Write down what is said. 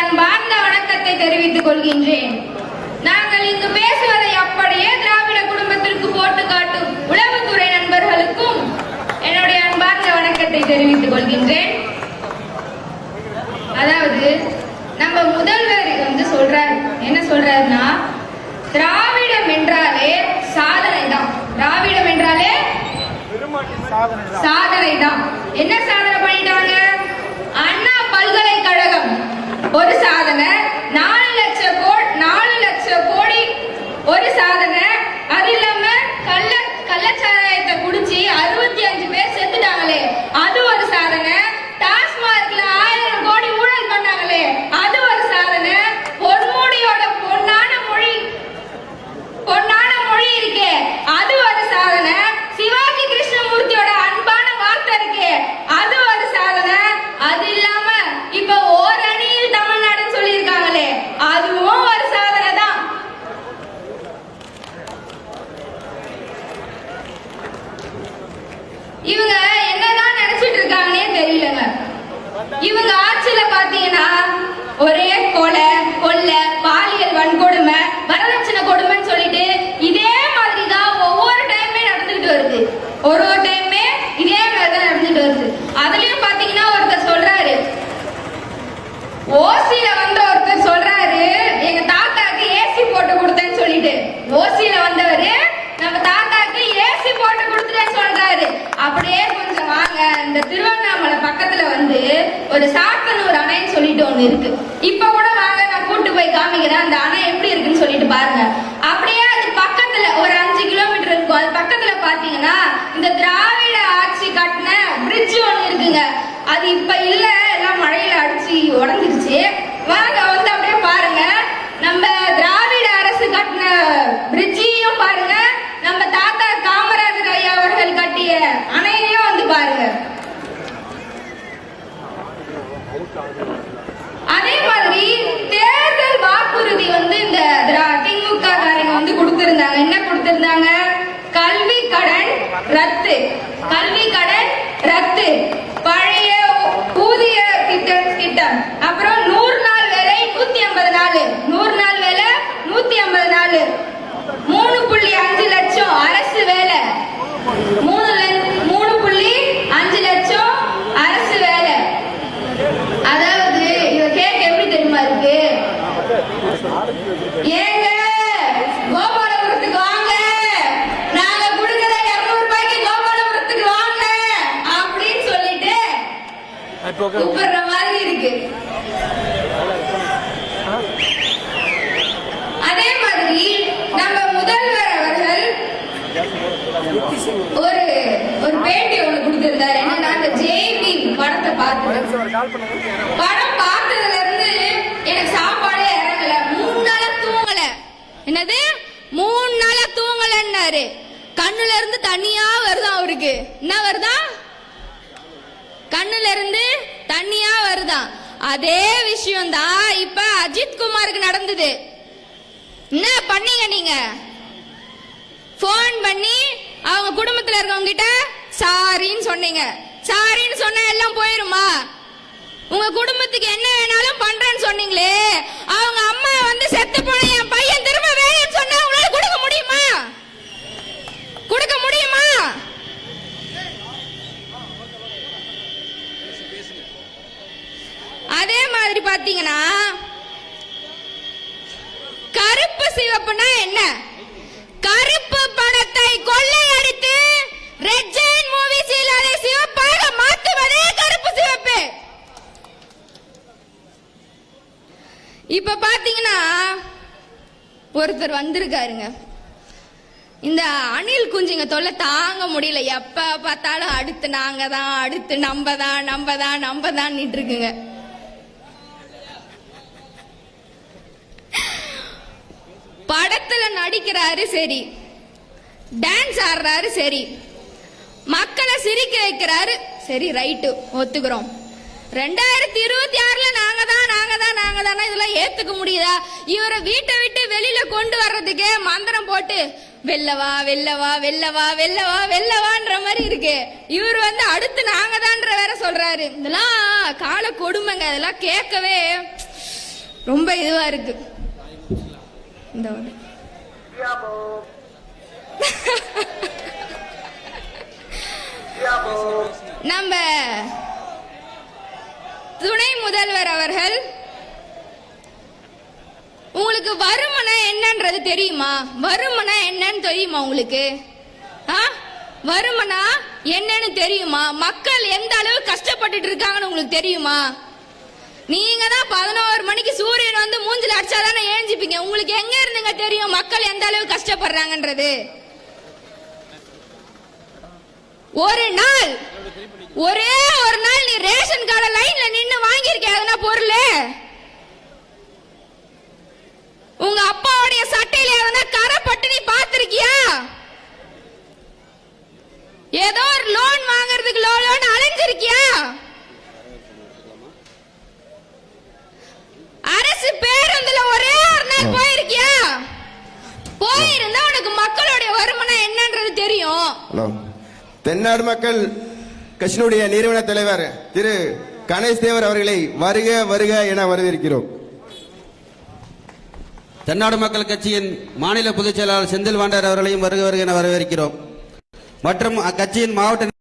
அன்பார்ந்த வணக்கத்தை தெரிவித்துக் கொள்கின்றேன். நாங்கள் இங்கு பேசுவதை அப்படியே திராவிட குடும்பத்திற்கு போட்டு காட்டும் உளவுத்துறை நண்பர்களுக்கும் என்னுடைய அன்பார்ந்த வணக்கத்தை தெரிவித்துக் கொள்கின்றேன். அதாவது நம்ம முதல்வர் சொல்றாரு, என்ன சொல்றாருன்னா, திராவிடம் என்றாலே சாதனை தான். திராவிடம் என்றாலே சாதனை தான். என்ன சாதனை பண்ணிட்டாங்க? அண்ணா பல்கலைக்கழகம் ஒரு சாதனை, 4 லட்சம் கோடி ஒரு சாதனை. அது இல்லாம கள்ளச்சாராயத்தை குடிச்சு 65 பேர் செத்துட்டாங்களே, அது ஒரு சாதனை. டாஸ்மார்க்ல 1000 கோடி ஊழல் பண்ணாங்களே, அது ஒரு சாதனை. பொன்முடியோட பொன்னான மொழி இருக்கே, அது ஒரு சாதனை. சிவாஜி கிருஷ்ணமூர்த்தியோட அன்பான வார்த்தை இருக்கே, அது ஒரு சாதனை. அது இல்லாம இப்ப ஓரணியில் தமிழ்நாடுன்னு சொல்லியிருக்காங்களே, அதுவும் ஒரு சாதனை தான். இவங்க என்னதான் நினைச்சிட்டு இருக்காங்கன்னே தெரியலங்க. இவங்க ஆட்சியில பாத்தீங்கன்னா ஒரே கொலை, பாலியல் வன்கொடுமை, வரதட்சணை கொடுமைன்னு சொல்லிட்டு இதே மாதிரிதான் ஒவ்வொரு டைமே நடந்துகிட்டு வருது. ஒரு டைமே இதே மாதிரிதான் நடந்துட்டு வருது. அதுலயும் பாத்தீங்கன்னா ஒருத்தர் சொல்றாரு, ஓசியில ஒருத்தர் சொல்றாரு, எங்க தாத்தாக்கு ஏசி போட்டு கொடுத்தேன்னு சொல்லிட்டு. ஓசியில வந்தவரு நம்ம தாத்தாக்கு ஏசி போட்டு கொடுத்துட்டேன்னு சொல்றாரு. அப்படியே கொஞ்சம் வாங்க, இந்த திருவண்ணாமலை பக்கத்துல ஒரு சாத்தனூர் அணைன்னு சொல்லிட்டு ஒண்ணு இருக்கு. இப்ப கூட வாங்க, நான் கூட்டு போய் காமிக்கிறேன் அந்த அணை எப்படி இருக்குன்னு சொல்லிட்டு பாருங்க. அப்படியே அது பக்கத்துல ஒரு 5 கிலோமீட்டர் இருக்கும். அது பக்கத்துல பாத்தீங்கன்னா இந்த திராவிட ஆட்சி கட்டின பிரிட்ஜ் ஒண்ணு இருக்குங்க. அது இப்ப இல்ல, எல்லாம் மழையில அடிச்சு உடஞ்சிருச்சு. வாங்க அப்படியே பாருங்க, நம்ம திராவிட அரசு கட்டின பிரிட்ஜையும் பாருங்க, நம்ம தாத்தா காமராஜர் ஐயா அவர்கள் கட்டிய அணையையும் பாருங்க. அதே மாதிரி தேர்தல் வாக்குறுதி இந்த திமுக காரங்க கொடுத்திருந்தாங்க. என்ன கொடுத்திருந்தாங்க? கல்வி கடன் ரத்து, பழைய ஊதிய திட்டம், அப்புறம் 100 நாள் வேலை 150 நாள், 100 நாள் வேலை 150 நாள், 3.5 லட்சம் அரசு வேலை, 3.5 லட்சம் அரசு வேலை. அதாவது இவ கேட்க எப்படி தெரியுமா இருக்கு? ஏங்க கோபாலபுரத்துக்கு வாங்க, நாங்க கொடுக்கிற 200 ரூபாய்க்கு கோபாலபுரத்துக்கு வாங்க அப்படின்னு சொல்லிட்டு கூப்பிடுற மாதிரி இருக்கு. அதே மாதிரி நம்ம முதல்வர் அவர்கள் ஒரு பேட்டி ஒண்ணு கொடுத்திருந்தாரு. என்னன்னா, அந்த ஜேபி படத்தை படம் பார்த்ததுல இருந்து எனக்கு சாப்பாடே இறங்கல, 3 நாளா தூங்கல. என்னது 3 நாளா தூங்கலன்னாரு. கண்ணுல இருந்து தண்ணியா வருதான் அவருக்கு. என்ன வருதா? கண்ணுல இருந்து தண்ணியா வருதான். அதே விஷயம் தான் இப்ப அஜித் குமாருக்கு நடந்தது. என்ன பண்ணீங்க நீங்க? போன் பண்ணி அவங்க குடும்பத்துல இருக்கவங்க கிட்ட சாரின்னு சொன்னீங்க. சாரின்னு சொன்னா எல்லாம் போயிருமா? உங்க குடும்பத்துக்கு என்ன வேணாலும் பண்றேன்னு சொன்னீங்களே, அவங்க அம்மா செத்து போன என் பையன் திரும்ப வேணும்னு சொன்னா உங்களால கொடுக்க முடியுமா? அதே மாதிரி பாத்தீங்கன்னா, கருப்பு சிவப்புனா என்ன? கருப்பு படத்தை கொள்ளையடித்து ரெட் ஜெயின் மூவிஸில் அதை சிவப்பாக மாற்றுவதே கருப்பு சிவப்பு. இப்ப பாத்தீங்கன்னா ஒருத்தர் வந்திருக்காருங்க, இந்த அணில் குஞ்சுங்க தொல்லை தாங்க முடியல. எப்ப பார்த்தாலும் அடுத்து நாங்க தான், அடுத்து நம்ம தான் இருக்குங்க. படத்துல நடிக்கிறாரு சரி, டான்ஸ் ஆடுறாரு சரி, மக்களை சிரிக்க வைக்கிறாரு சரி, ரைட்டு ஒத்துக்கிறோம். 2026ல நாங்க தான் இதெல்லாம் ஏத்துக்க முடியுதா? இவரை வீட்டை விட்டு வெளியில கொண்டு வர்றதுக்கு மந்திரம் போட்டு வெல்லவான்ற மாதிரி இருக்கு. இவர் அடுத்து நாங்க தான் வேற சொல்றாரு. இதெல்லாம் கால கொடுமைங்க. அதெல்லாம் கேட்கவே ரொம்ப இதுவா இருக்கு. இந்த ஒரு நம்ம துணை முதல்வர் அவர்கள், உங்களுக்கு வருமானா என்னன்றது தெரியுமா? வருமானா என்னன்னு தெரியுமா உங்களுக்கு? வருமானா என்னன்னு தெரியுமா? மக்கள் எந்த அளவு கஷ்டப்பட்டுட்டு இருக்காங்கன்னு உங்களுக்கு தெரியுமா? நீங்க தான் 11 மணிக்கு சூரியன் வந்து மூஞ்சில அடிச்சாதானே ஏஞ்சிப்பீங்க. உங்களுக்கு எங்க இருந்துங்க தெரியும் மக்கள் எந்த அளவு கஷ்டப்படுறாங்கன்றது? ஒரு நாள், ஒரே ஒரு நாள் நீ ரேஷன் கார்டு லைன்ல நின்னு வாங்கியிருக்க எதனா பொருள்? உங்க அப்பாவுடைய சட்டையில எதனா கரை பட்டு நீ பாத்திருக்கியா? ஏதோ ஒரு லோன் வாங்குறதுக்கு லோன் அலைஞ்சிருக்கியா? அரசு பேருந்துல ஒரே ஒரு நாள் போயிருக்கியா? போயிருந்தா உனக்கு மக்களுடைய வருமானம் என்னன்றது தெரியும். தென்னாடு மக்கள் கட்சியினுடைய நிறுவன தலைவர் திரு கணேஷ் தேவர் அவர்களை வருக வருக என வரவேற்கிறோம். தென்னாடு மக்கள் கட்சியின் மாநில பொதுச் செயலாளர் செந்தில் வாண்டர் அவர்களையும் வருக வருக என வரவேற்கிறோம். மற்றும் அக்கட்சியின் மாவட்ட